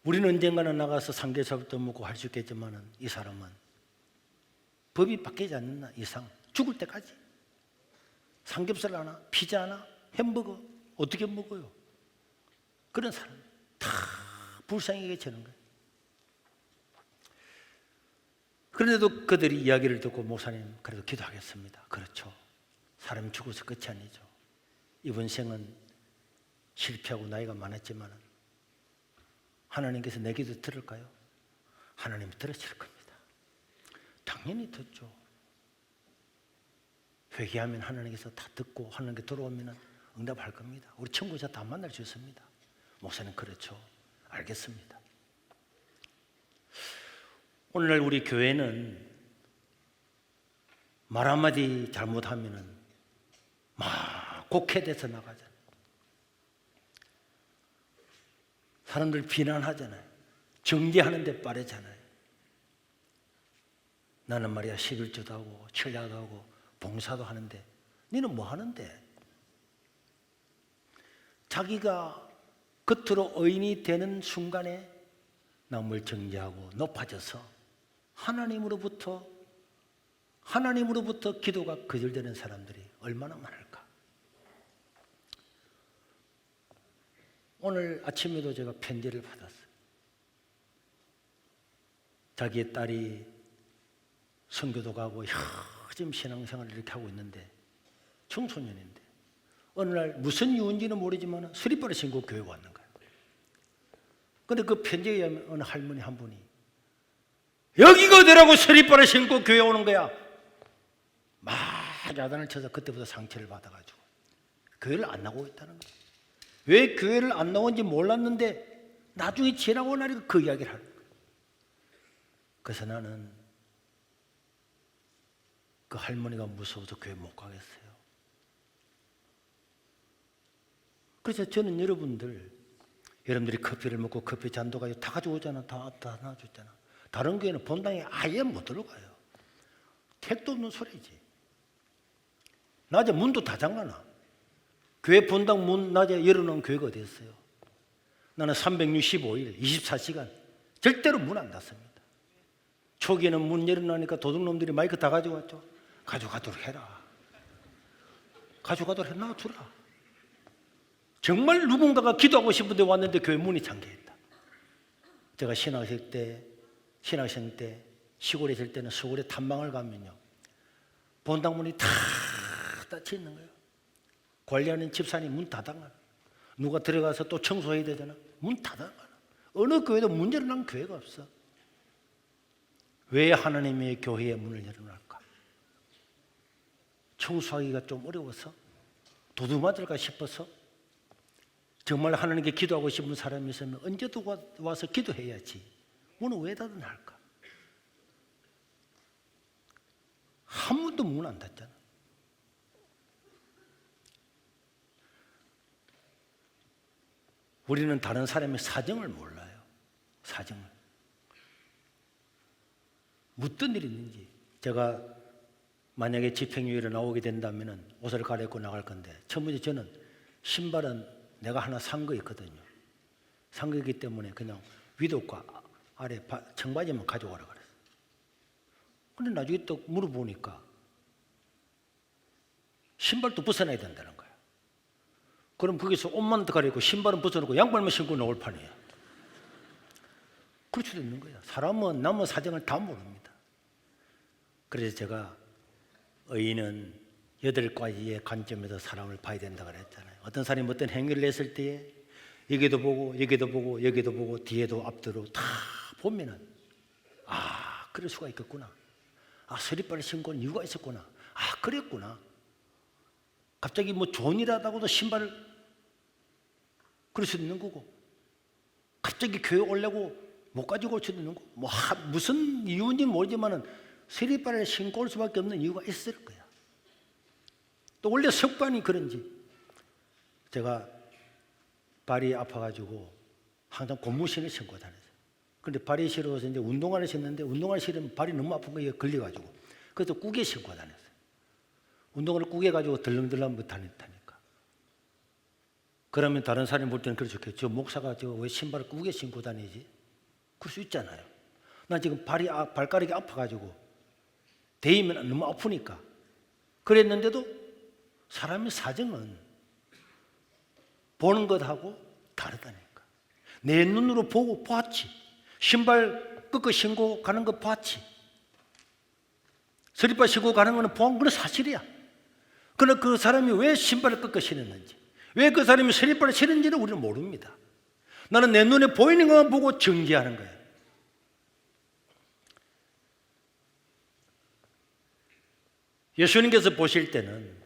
우리는 언젠가는 나가서 삼겹살부터 먹고 할 수 있겠지만은 이 사람은 법이 바뀌지 않는 이상 죽을 때까지 삼겹살 하나, 피자 하나, 햄버거 어떻게 먹어요? 그런 사람 다 불쌍하게 저는 거예요. 그런데도 그들이 이야기를 듣고 목사님 그래도 기도하겠습니다. 그렇죠. 사람이 죽어서 끝이 아니죠. 이번 생은 실패하고 나이가 많았지만 하나님께서 내 기도 들을까요? 하나님 들으실 겁니다. 당연히 듣죠. 회개하면 하나님께서 다 듣고 하나님께 들어오면 응답할 겁니다. 우리 친구자 다 만날 수 있습니다. 목사님 그렇죠. 알겠습니다. 오늘날 우리 교회는 말 한마디 잘못하면은 막 곡해돼서 나가잖아요. 사람들 비난하잖아요. 정죄하는 데 빠르잖아요. 나는 말이야 11조도 하고 철야도 하고 봉사도 하는데 너는 뭐 하는데? 자기가 겉으로 의인이 되는 순간에 남을 정죄하고 높아져서 하나님으로부터 기도가 거절되는 사람들이 얼마나 많을까? 오늘 아침에도 제가 편지를 받았어요. 자기의 딸이 선교도 가고 지금 신앙생활을 이렇게 하고 있는데 청소년인데 어느 날 무슨 이유인지는 모르지만 슬리퍼를 신고 교회 왔는 거예요. 그런데 그 편지에 의하면 어느 할머니 한 분이 여기가 어디라고 슬리퍼를 신고 교회 오는 거야? 막 야단을 쳐서 그때부터 상처를 받아가지고 교회를 안 나오고 있다는 거예요. 왜 교회를 안 나온지 몰랐는데 나중에 지나고 나니까 그 이야기를 하는 거예요. 그래서 나는 그 할머니가 무서워서 교회 못 가겠어요. 그래서 저는 여러분들이 커피를 먹고 커피 잔도 가지고 다 가져오잖아. 다 놔줬잖아. 다른 교회는 본당에 아예 못 들어가요. 택도 없는 소리지. 낮에 문도 다 잠가놔. 교회 본당 문 낮에 열어놓은 교회가 어디 있어요? 나는 365일 24시간 절대로 문 안 닫습니다. 초기에는 문 열어놓으니까 도둑놈들이 마이크 다 가져왔죠. 가져가도록 해라. 가져가도록 놔두라. 정말 누군가가 기도하고 싶은데 왔는데 교회 문이 잠겨있다. 제가 신학생 때 시골에 있을 때는 서울에 탐방을 가면요 본당 문이 다 닫혀 있는 거예요. 관리하는 집사님 문 닫아가나. 누가 들어가서 또 청소해야 되잖아. 문 닫아가나. 어느 교회도 문 열어놓은 교회가 없어. 왜 하나님의 교회에 문을 열어놓을까? 청소하기가 좀 어려워서? 도둑맞을까 싶어서? 정말 하나님께 기도하고 싶은 사람이 있으면 언제도 와서 기도해야지. 문을 왜 닫아놓을까? 한 번도 문 안 닫잖아. 우리는 다른 사람의 사정을 몰라요. 사정을. 어떤 일이 있는지. 제가 만약에 집행유예로 나오게 된다면 옷을 갈아입고 나갈 건데 첫 번째 저는 신발은 내가 하나 산 거 있거든요. 산 거이기 때문에 그냥 위도과 아래 청바지만 가져가라 그랬어요. 근데 나중에 또 물어보니까 신발도 벗어나야 된다는 거야. 그럼 거기서 옷만 더 갈아입고 신발은 벗어놓고 양발만 신고 나올 판이에요. 그럴 수도 있는 거야. 사람은 남의 사정을 다 모릅니다. 그래서 제가 의인은 8가지의 관점에서 사람을 봐야 된다고 그랬잖아요. 어떤 사람이 어떤 행위를 했을 때에 여기도 보고 여기도 보고 여기도 보고 뒤에도 앞뒤로 다 보면은 그럴 수가 있겠구나. 슬리퍼를 신고 온 이유가 있었구나. 그랬구나. 갑자기 뭐 좋은 일 하다고도 신발을 그럴 수도 있는 거고 갑자기 교회 오려고 못 가지고 올 수도 있는 거고 무슨 이유인지 모르지만은 슬리퍼를 신고 올 수밖에 없는 이유가 있을 거야. 또 원래 습관이 그런지 제가 발이 아파가지고 항상 고무신을 신고 다녔어요. 그런데 발이 시려워서 이제 운동화를 신는데 운동화를 신으면 발이 너무 아픈 거에 걸려가지고 그래서 꾸게 신고 다녔어요. 운동화를 꾸게 가지고 덜렁덜렁 못 다니니까. 그러면 다른 사람이 볼 때는 그렇죠. 저 목사가 왜 신발을 꾸게 신고 다니지? 그럴 수 있잖아요. 난 지금 발가락이 아파가지고 대이면 너무 아프니까 그랬는데도 사람의 사정은 보는 것하고 다르다니까. 내 눈으로 보고 봤지. 신발 끄고 신고 가는 거 봤지. 슬리퍼 신고 가는 거는 본 건 사실이야. 그러나 그 사람이 왜 신발을 끄고 신었는지, 왜 그 사람이 슬리퍼를 신는지는 우리는 모릅니다. 나는 내 눈에 보이는 것만 보고 정죄하는 거야. 예수님께서 보실 때는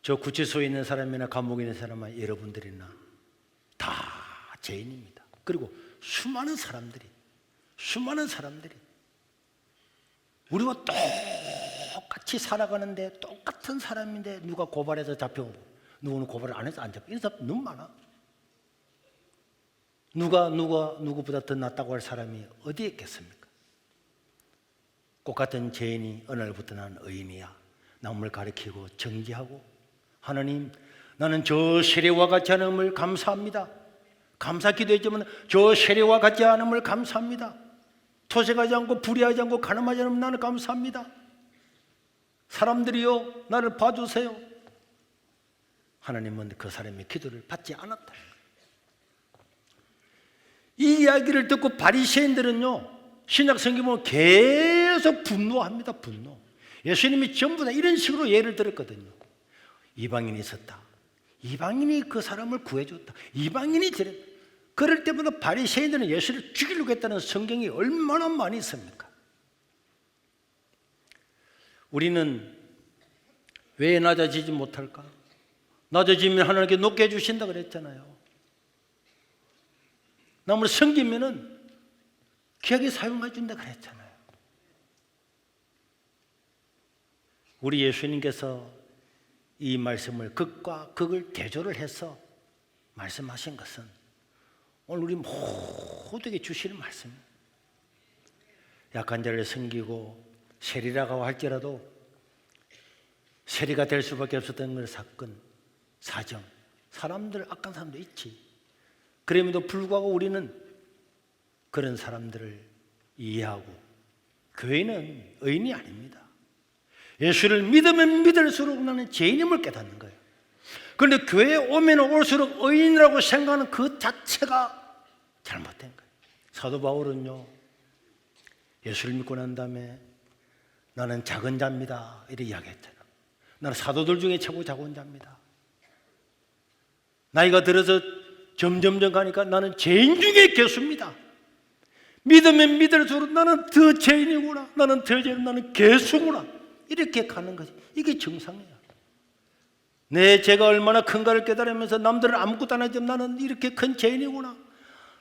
저 구치소에 있는 사람이나 감옥에 있는 사람이나 여러분들이나 다 죄인입니다. 그리고 수많은 사람들이 수많은 사람들이 우리와 똑같이 살아가는데 똑같은 사람인데 누가 고발해서 잡혀오고 누구는 고발을 안 해서 안 잡혀. 이런 사람 너무 많아. 누가 누구보다 더 낫다고 할 사람이 어디에 있겠습니까? 똑같은 죄인이 어느 날부터 나는 의인이야. 남을 가리키고 정지하고 하나님 나는 저 세례와 같지 않음을 감사합니다. 감사 기도했지만 저 세례와 같지 않음을 감사합니다. 토색하지 않고 불의하지 않고 가늠하지 않으면 나는 감사합니다. 사람들이요 나를 봐주세요. 하나님은 그 사람의 기도를 받지 않았다. 이 이야기를 듣고 바리새인들은요 신약 성경 보면 계속 분노합니다. 분노. 예수님이 전부 다 이런 식으로 예를 들었거든요. 이방인이 있었다. 이방인이 그 사람을 구해줬다. 이방인이 저랬다. 그럴 때마다 바리새인들은 예수를 죽이려고 했다는 성경이 얼마나 많이 있습니까? 우리는 왜 낮아지지 못할까? 낮아지면 하나님께 높게 해주신다 그랬잖아요. 남을 섬기면은 귀하게 사용해 준다 그랬잖아요. 우리 예수님께서 이 말씀을 극과 극을 대조를 해서 말씀하신 것은 오늘 우리 모두에게 주시는 말씀입니다. 약한 자를 섬기고 세리라고 할지라도 세리가 될 수밖에 없었던 그 사건, 사정, 사람들, 악한 사람도 있지. 그럼에도 불구하고 우리는 그런 사람들을 이해하고 교회는 의인이 아닙니다. 예수를 믿으면 믿을수록 나는 죄인임을 깨닫는 거예요. 그런데 교회에 오면 올수록 의인이라고 생각하는 그 자체가 잘못된 거예요. 사도 바울은요 예수를 믿고 난 다음에 나는 작은 자입니다 이렇게 이야기했잖아요. 나는 사도들 중에 최고 작은 자입니다. 나이가 들어서 점점 가니까 나는 죄인 중에 괴수입니다. 믿으면 믿을수록 나는 더 죄인이구나. 나는 더 죄인, 나는 괴수구나. 이렇게 가는 거지. 이게 정상이야. 내 죄가 얼마나 큰가를 깨달으면서 남들은 아무것도 안 하지만 나는 이렇게 큰 죄인이구나.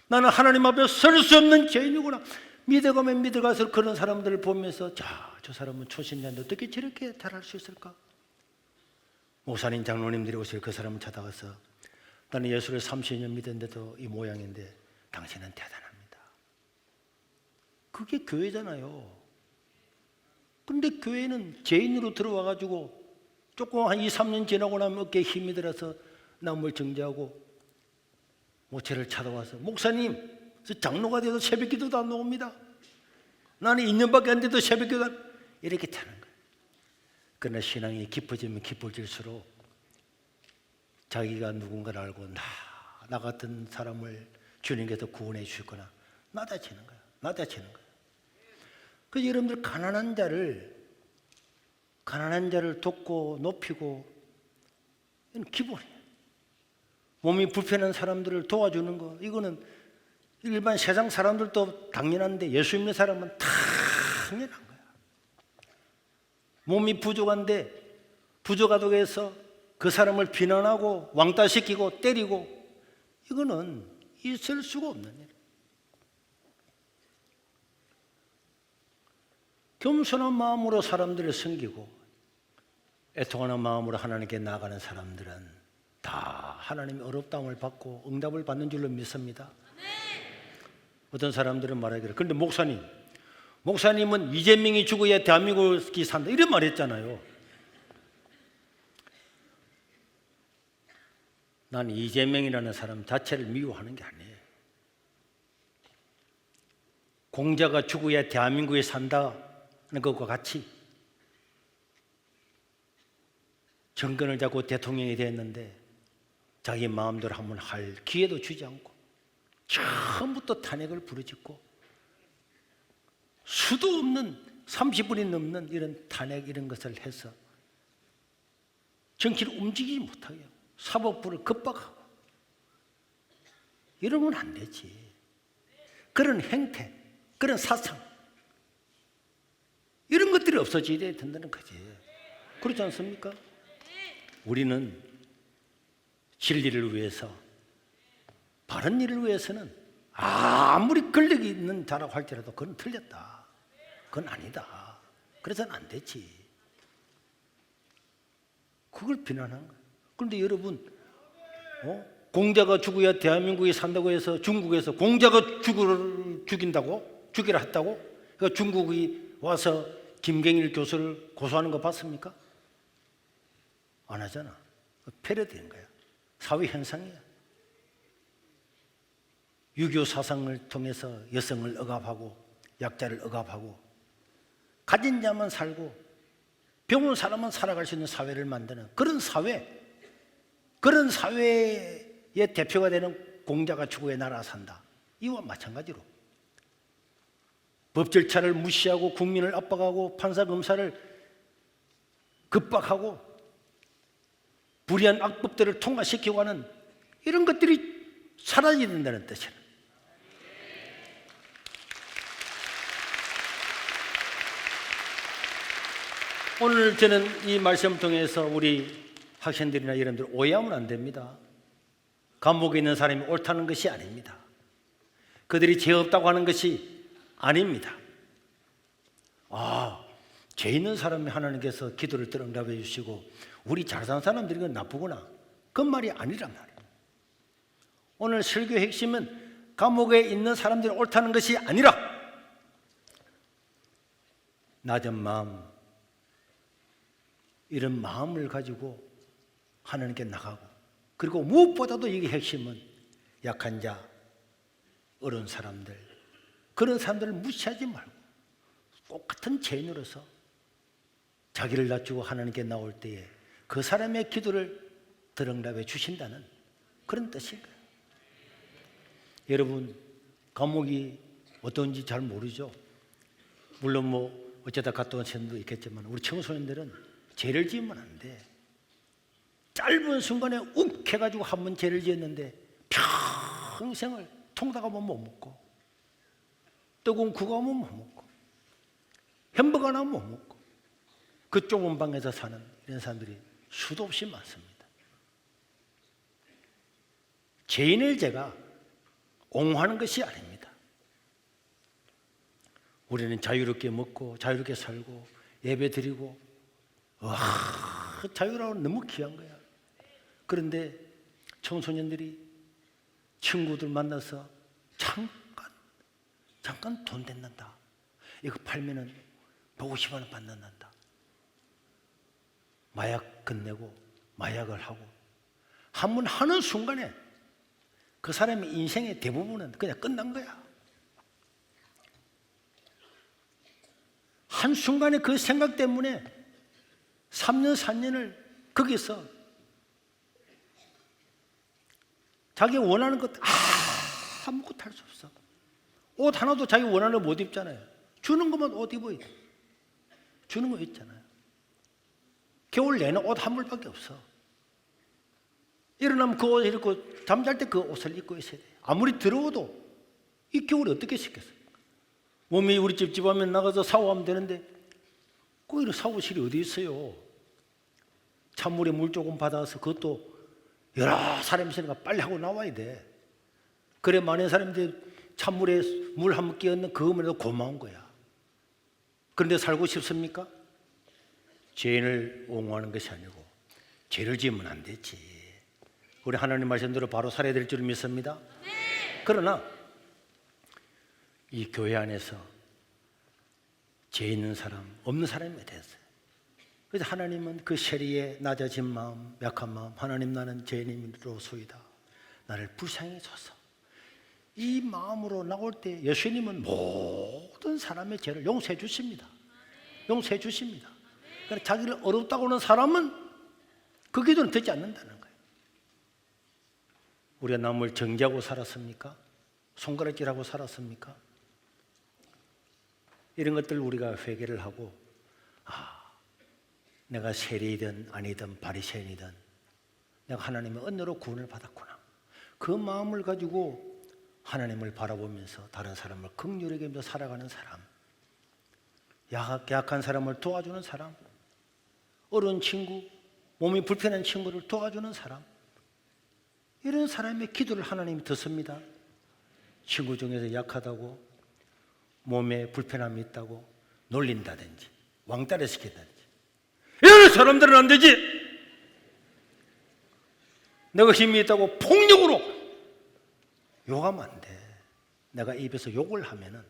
나는 하나님 앞에 설 수 없는 죄인이구나. 믿어가면 믿어가서 그런 사람들을 보면서 저 사람은 초신자인데 어떻게 저렇게 잘할 수 있을까? 목사님, 장로님들이 오실 그 사람을 찾아가서 나는 예수를 30년 믿었는데도 이 모양인데 당신은 대단합니다. 그게 교회잖아요. 근데 교회는 죄인으로 들어와가지고 조금 한 2, 3년 지나고 나면 어깨에 힘이 들어서 남을 정죄하고 모체를 찾아와서 목사님, 저 장로가 돼도 새벽 기도도 안 나옵니다. 나는 2년밖에 안 돼도 새벽 기도 안 이렇게 타는 거예요. 그러나 신앙이 깊어지면 깊어질수록 자기가 누군가를 알고 나 같은 사람을 주님께서 구원해 주실 거나 낮아지는 거예요. 낮아지는 거예요. 그래서 여러분들 가난한 자를 돕고 높이고 이건 기본이에요. 몸이 불편한 사람들을 도와주는 거 이거는 일반 세상 사람들도 당연한데 예수 믿는 사람은 당연한 거야. 몸이 부족한데 부족하다고 해서 그 사람을 비난하고 왕따시키고 때리고 이거는 있을 수가 없는 일. 겸손한 마음으로 사람들을 섬기고 애통하는 마음으로 하나님께 나아가는 사람들은 다 하나님의 어렵다움을 받고 응답을 받는 줄로 믿습니다. 어떤 사람들은 말하기를 그런데 목사님은 이재명이 죽어야 대한민국이 산다 이런 말 했잖아요. 난 이재명이라는 사람 자체를 미워하는 게 아니에요. 공자가 죽어야 대한민국에 산다는 것과 같이 정권을 잡고 대통령이 됐는데 자기 마음대로 한번 할 기회도 주지 않고 처음부터 탄핵을 부르짖고 수도 없는 30분이 넘는 이런 탄핵 이런 것을 해서 정치를 움직이지 못하게 하고 사법부를 급박하고 이러면 안 되지. 그런 행태, 그런 사상 이런 것들이 없어져야 된다는 거지. 그렇지 않습니까? 우리는 진리를 위해서 바른 일을 위해서는 아무리 권력이 있는 자라고 할지라도 그건 틀렸다. 그건 아니다. 그래서는 안 되지. 그걸 비난한 거예요. 그런데 여러분, 공자가 죽어야 대한민국이 산다고 해서 중국에서 공자가 죽인다고? 죽이라 했다고? 그러니까 중국이 와서 김경일 교수를 고소하는 거 봤습니까? 안 하잖아. 패러디인 거야. 사회 현상이야. 유교 사상을 통해서 여성을 억압하고 약자를 억압하고 가진 자만 살고 병원 사람만 살아갈 수 있는 사회를 만드는 그런 사회, 그런 사회의 대표가 되는 공자가 추구해 나라 산다. 이와 마찬가지로 법 절차를 무시하고 국민을 압박하고 판사 검사를 급박하고 불의한 악법들을 통과시키고 하는 이런 것들이 사라져야 된다는 뜻이에요. 오늘 저는 이 말씀을 통해서 우리 학생들이나 여러분들 오해하면 안 됩니다. 감옥에 있는 사람이 옳다는 것이 아닙니다. 그들이 죄 없다고 하는 것이 아닙니다. 죄 있는 사람이 하나님께서 기도를 응답해 주시고 우리 잘 사는 사람들이 건 나쁘구나. 그 말이 아니란 말이에요. 오늘 설교의 핵심은 감옥에 있는 사람들이 옳다는 것이 아니라 낮은 마음, 이런 마음을 가지고 하나님께 나가고, 그리고 무엇보다도 이게 핵심은 약한 자, 어려운 사람들, 그런 사람들을 무시하지 말고 똑같은 죄인으로서 자기를 낮추고 하나님께 나올 때에 그 사람의 기도를 응답해 주신다는 그런 뜻인 거예요. 여러분, 감옥이 어떤지 잘 모르죠. 물론 뭐 어쩌다 갔다 온 사람도 있겠지만 우리 청소년들은 죄를 지으면 안 돼. 짧은 순간에 욱 해가지고 한 번 죄를 지었는데 평생을 통닭하면 못 먹고 뜨거운 국어 하면 못 먹고 햄버거 하나 못 먹고 그 좁은 방에서 사는 이런 사람들이 수도 없이 많습니다. 죄인을 제가 옹호하는 것이 아닙니다. 우리는 자유롭게 먹고 자유롭게 살고 예배 드리고 자유라고 너무 귀한 거야. 그런데 청소년들이 친구들 만나서 잠깐 돈 댄단다. 이거 팔면은 150만 원 받는단다. 마약 끝내고 마약을 하고 한 번 하는 순간에 그 사람의 인생의 대부분은 그냥 끝난 거야. 한순간에 그 생각 때문에 3년, 4년을 거기서 자기가 원하는 것 아무것도 할 수 없어. 옷 하나도 자기 원하는 거 못 입잖아요. 주는 것만 옷 입어야 돼. 주는 거 있잖아요. 겨울 내내 옷 한 벌밖에 없어. 일어나면 그 옷을 입고 잠잘 때 그 옷을 입고 있어야 돼. 아무리 더러워도 이 겨울에 어떻게 씻겠어요? 몸이 우리 집 하면 나가서 샤워하면 되는데 꼭 이런 샤워실이 어디 있어요? 찬물에 물 조금 받아서 그것도 여러 사람이 있으니까 빨리 하고 나와야 돼. 그래 많은 사람들이 찬물에 물 한 번 끼얹는 그것만해도 고마운 거야. 그런데 살고 싶습니까? 죄인을 옹호하는 것이 아니고 죄를 지으면 안 되지. 우리 하나님 말씀대로 바로 살아야 될 줄 믿습니다. 그러나 이 교회 안에서 죄 있는 사람, 없는 사람이 됐어요. 그래서 하나님은 그 세리의 낮아진 마음, 약한 마음, 하나님 나는 죄인으로소이다. 나를 불쌍히 여소서. 이 마음으로 나올 때 예수님은 모든 사람의 죄를 용서해 주십니다. 용서해 주십니다. 그러니까 자기를 어렵다고 하는 사람은 그 기도는 듣지 않는다는 거예요. 우리가 남을 정죄하고 살았습니까? 손가락질하고 살았습니까? 이런 것들 우리가 회개를 하고 내가 세리이든 아니든 바리새인이든 내가 하나님의 은혜로 구원을 받았구나. 그 마음을 가지고 하나님을 바라보면서 다른 사람을 긍휼하게 하면서 살아가는 사람, 약한 사람을 도와주는 사람, 어려운 친구, 몸이 불편한 친구를 도와주는 사람, 이런 사람의 기도를 하나님이 듣습니다. 친구 중에서 약하다고, 몸에 불편함이 있다고 놀린다든지 왕따를 시킨다든지 이런 사람들은 안 되지. 내가 힘이 있다고 폭력으로 욕하면 안 돼. 내가 입에서 욕을 하면은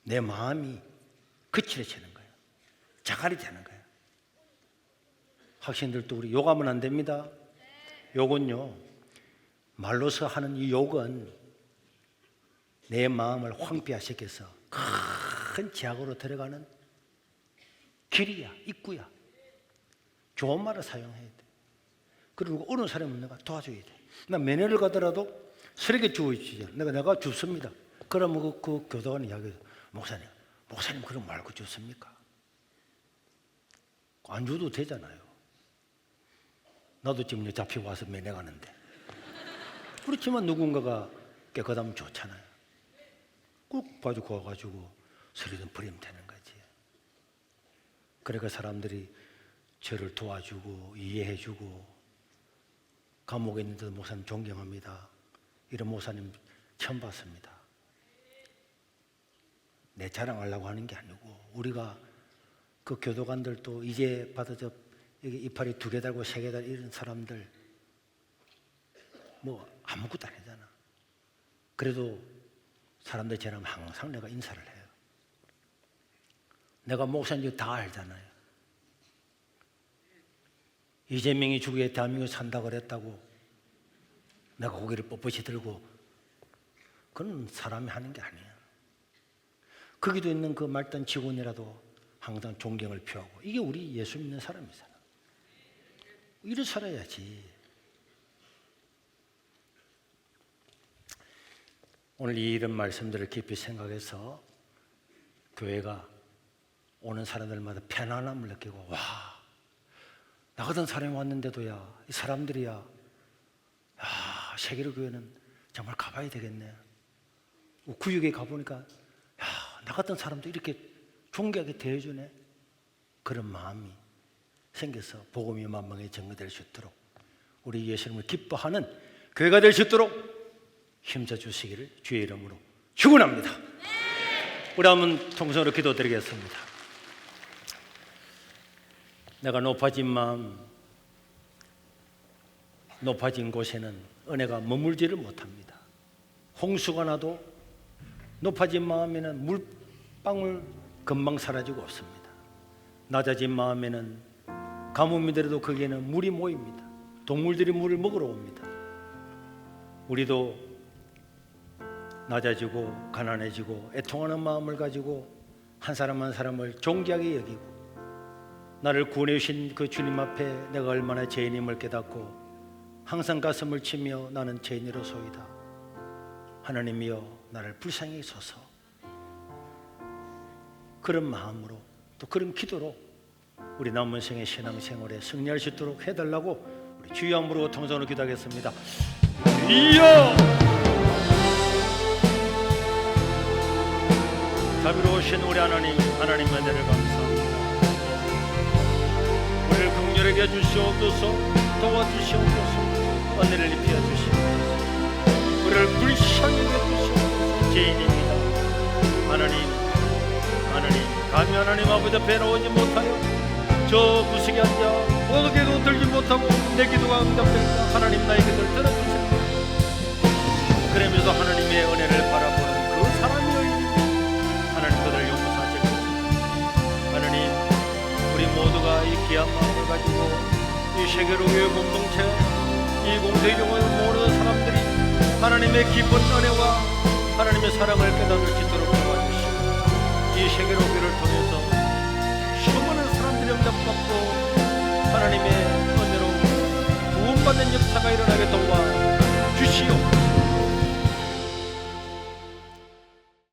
내 마음이 거칠어지는 거야. 자갈이 되는 거야. 학생들도 우리 욕하면 안 됩니다. 욕은요, 말로서 하는 이 욕은 내 마음을 황폐화시켜서 큰 제약으로 들어가는 길이야, 입구야. 좋은 말을 사용해야 돼. 그리고 어느 사람은 내가 도와줘야 돼. 나 면회를 가더라도 쓰레기 주고 있지. 내가 줍습니다. 그러면 그 교도관 이야기해서 목사님 그럼 말고 줬습니까? 안 줘도 되잖아요. 나도 지금 잡히고 와서 면회 가는데. 그렇지만 누군가가 깨끗하면 좋잖아요. 꼭 봐주고 와가지고 소리 좀 버리면 되는 거지. 그러니까 사람들이 저를 도와주고 이해해주고 감옥에 있는데도 목사님 존경합니다. 이런 목사님 처음 봤습니다. 내 자랑하려고 하는 게 아니고 우리가 그 교도관들도 이제 받아서 여기 이파리 2개 달고 3개 달고 이런 사람들 뭐 아무것도 아니잖아. 그래도 사람들 지나면 항상 내가 인사를 해요. 내가 목사님 다 알잖아요. 이재명이 주위에 대한민국 산다고 그랬다고 내가 고개를 뻣뻣이 들고 그건 사람이 하는 게 아니야. 거기도 있는 그 말단 직원이라도 항상 존경을 표하고 이게 우리 예수 믿는 사람이잖아. 이래 살아야지. 오늘 이런 말씀들을 깊이 생각해서 교회가 오는 사람들마다 편안함을 느끼고 와, 나 같은 사람이 왔는데도야 이 사람들이야 세계로 교회는 정말 가봐야 되겠네. 구역에 가보니까 나 같은 사람도 이렇게 존귀하게 대해주네. 그런 마음이 생겨서 복음이 만방에 전거될 수 있도록 우리 예수님을 기뻐하는 교회가 될 수 있도록 힘써 주시기를 주의 이름으로 축원합니다. 우리 한번 통성으로 기도드리겠습니다. 내가 높아진 마음, 높아진 곳에는 은혜가 머물지를 못합니다. 홍수가 나도 높아진 마음에는 물방울 금방 사라지고 없습니다. 낮아진 마음에는 가뭄이 들어도 거기에는 물이 모입니다. 동물들이 물을 먹으러 옵니다. 우리도 낮아지고 가난해지고 애통하는 마음을 가지고 한 사람 한 사람을 존귀하게 여기고 나를 구원해 주신 그 주님 앞에 내가 얼마나 죄인임을 깨닫고 항상 가슴을 치며 나는 죄인이로소이다. 하나님이여 나를 불쌍히 여기소서. 그런 마음으로 또 그런 기도로 우리 남은 생의 신앙생활에 승리할 수 있도록 해달라고 우리 주여 함으로 통성으로 기도하겠습니다. 이여 자비로우신 우리 하나님 은혜를 감사합니다. 우리를 긍휼하게 주시옵소서. 도와주시옵소서. 은혜를 입혀 주시옵소서. 우리를 불쌍히 여기시옵소서. 죄인입니다. 하나님 감히 하나님 아버지 앞에 나오지 못하여 저 구석에 앉아 어디도 들지 못하고 내 기도가 응답될까. 하나님 나의 기도를 들어주십시오. 그러면서 하나님의 은혜를 바라보는 그 사람이 하나님 그들을 용서하실 것입니다. 하나님 우리 모두가 이 귀한 마음을 가지고 이 세계로 교회 공동체 이 공동체의 모든 사람들이 하나님의 깊은 은혜와 하나님의 사랑을 깨달을 수 있도록 도와주시고 이 세계로 교회를 통해서 수많은 사람들이 응답받고 하나님의 은혜로 구원받는 역사가 일어나게 도와주시오.